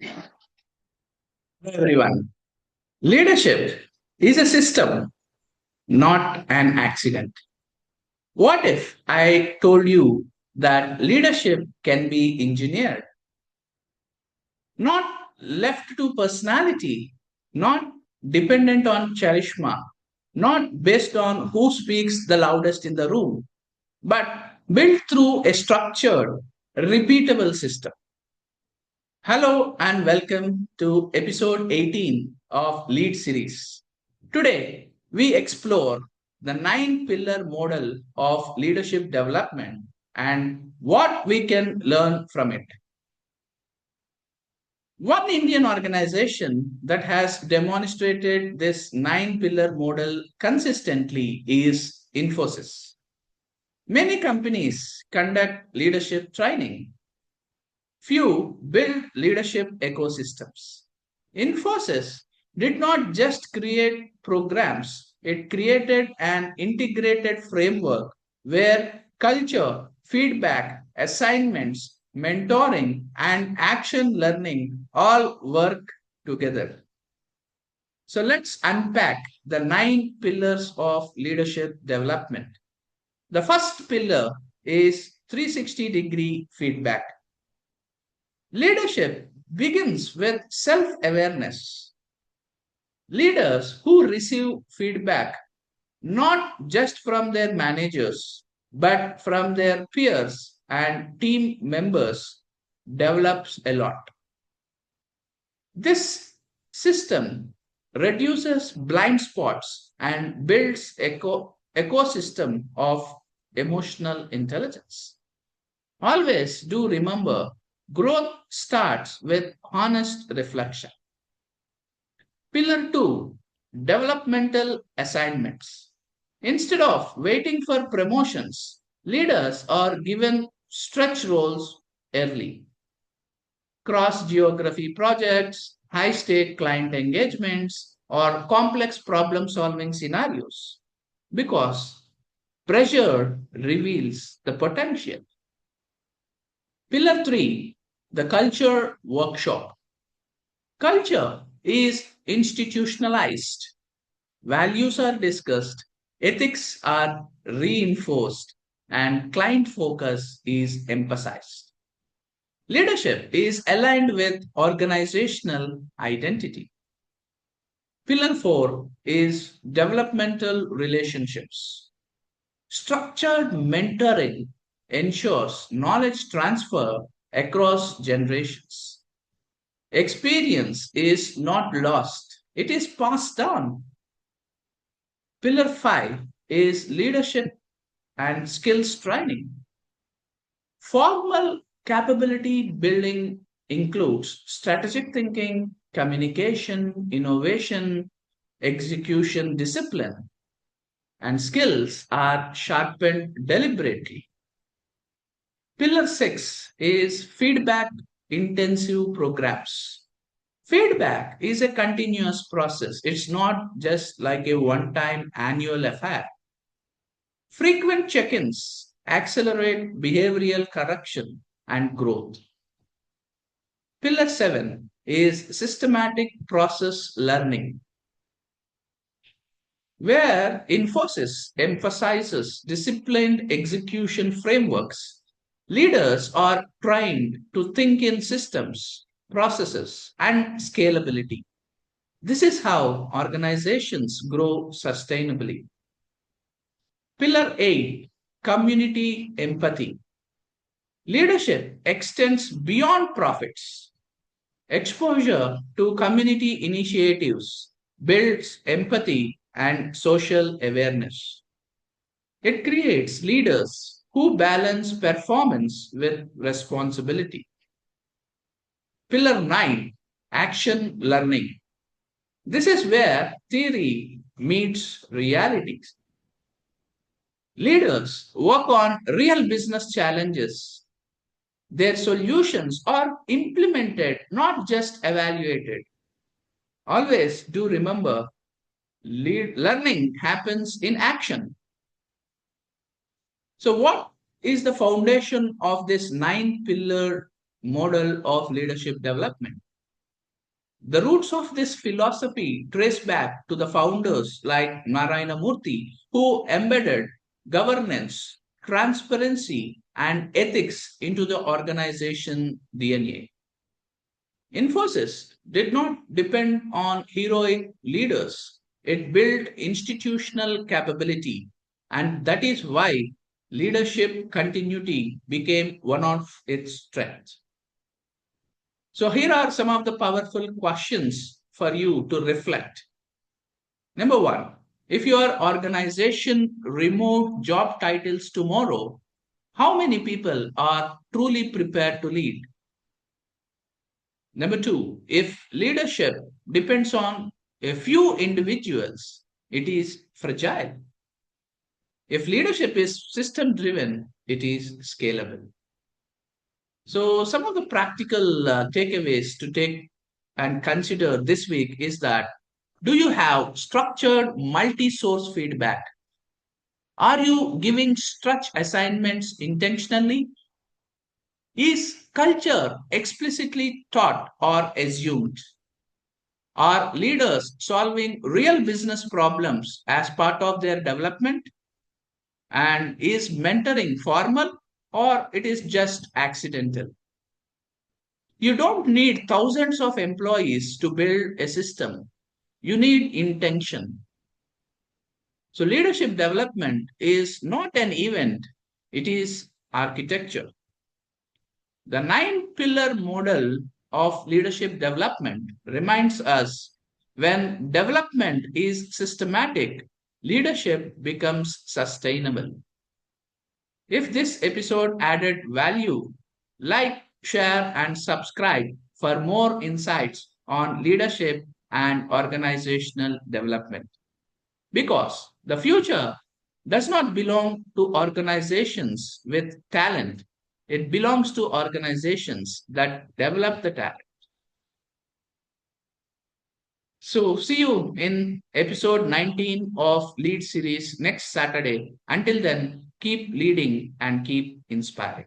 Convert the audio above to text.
Hello everyone. Leadership is a system, not an accident. What if I told you that leadership can be engineered, not left to personality, not dependent on charisma, not based on who speaks the loudest in the room, but built through a structured, repeatable system? Hello and welcome to episode 18 of Lead Series. Today, we explore the nine pillar model of leadership development and what we can learn from it. One Indian organization that has demonstrated this nine pillar model consistently is Infosys. Many companies conduct leadership training. Few build leadership ecosystems. Infosys did not just create programs, it created an integrated framework where culture, feedback, assignments, mentoring, and action learning all work together. So let's unpack the nine pillars of leadership development. The first pillar is 360-degree feedback. Leadership begins with self awareness. Leaders who receive feedback not just from their managers but from their peers and team members develops a lot. This system reduces blind spots and builds ecosystem of emotional intelligence. Always do remember growth starts with honest reflection. Pillar 2, developmental assignments. Instead of waiting for promotions, leaders are given stretch roles early. Cross geography projects, high stake client engagements, or complex problem solving scenarios. Because pressure reveals the potential. Pillar 3, the culture workshop. Culture is institutionalized. Values are discussed, ethics are reinforced, and client focus is emphasized. Leadership is aligned with organizational identity. Pillar 4 is developmental relationships. Structured mentoring ensures knowledge transfer across generations. Experience is not lost, it is passed on. Pillar 5 is leadership and skills training. Formal capability building includes strategic thinking, communication, innovation, execution discipline, and skills are sharpened deliberately. Pillar 6 is feedback intensive programs. Feedback is a continuous process. It's not just like a one time annual affair. Frequent check ins accelerate behavioral correction and growth. Pillar 7 is systematic process learning, where Infosys emphasizes disciplined execution frameworks. Leaders are trained to think in systems, processes, and scalability. This is how organizations grow sustainably. Pillar 8, community empathy. Leadership extends beyond profits. Exposure to community initiatives builds empathy and social awareness. It creates leaders who balance performance with responsibility. Pillar 9, action learning. This is where theory meets realities. Leaders work on real business challenges. Their solutions are implemented, not just evaluated. Always do remember learning happens in action. So, what is the foundation of this nine pillar model of leadership development? The roots of this philosophy trace back to the founders like Narayana Murthy, who embedded governance, transparency, and ethics into the organization DNA. Infosys did not depend on heroic leaders. It built institutional capability, and that is why leadership continuity became one of its strengths. So, here are some of the powerful questions for you to reflect. Number one, if your organization removed job titles tomorrow, how many people are truly prepared to lead? Number two, if leadership depends on a few individuals, it is fragile. If leadership is system driven, it is scalable. So, some of the practical takeaways to take and consider this week is that, do you have structured multi source feedback? Are you giving stretch assignments intentionally? Is culture explicitly taught or assumed? Are leaders solving real business problems as part of their development? And is mentoring formal or it is just accidental? You don't need thousands of employees to build a system. You need intention. So, leadership development is not an event, it is architecture. The nine pillar model of leadership development reminds us when development is systematic, leadership becomes sustainable. If this episode added value, like, share, and subscribe for more insights on leadership and organizational development. Because the future does not belong to organizations with talent, it belongs to organizations that develop the talent. So, see you in episode 19 of Lead series next Saturday. Until then, keep leading and keep inspiring.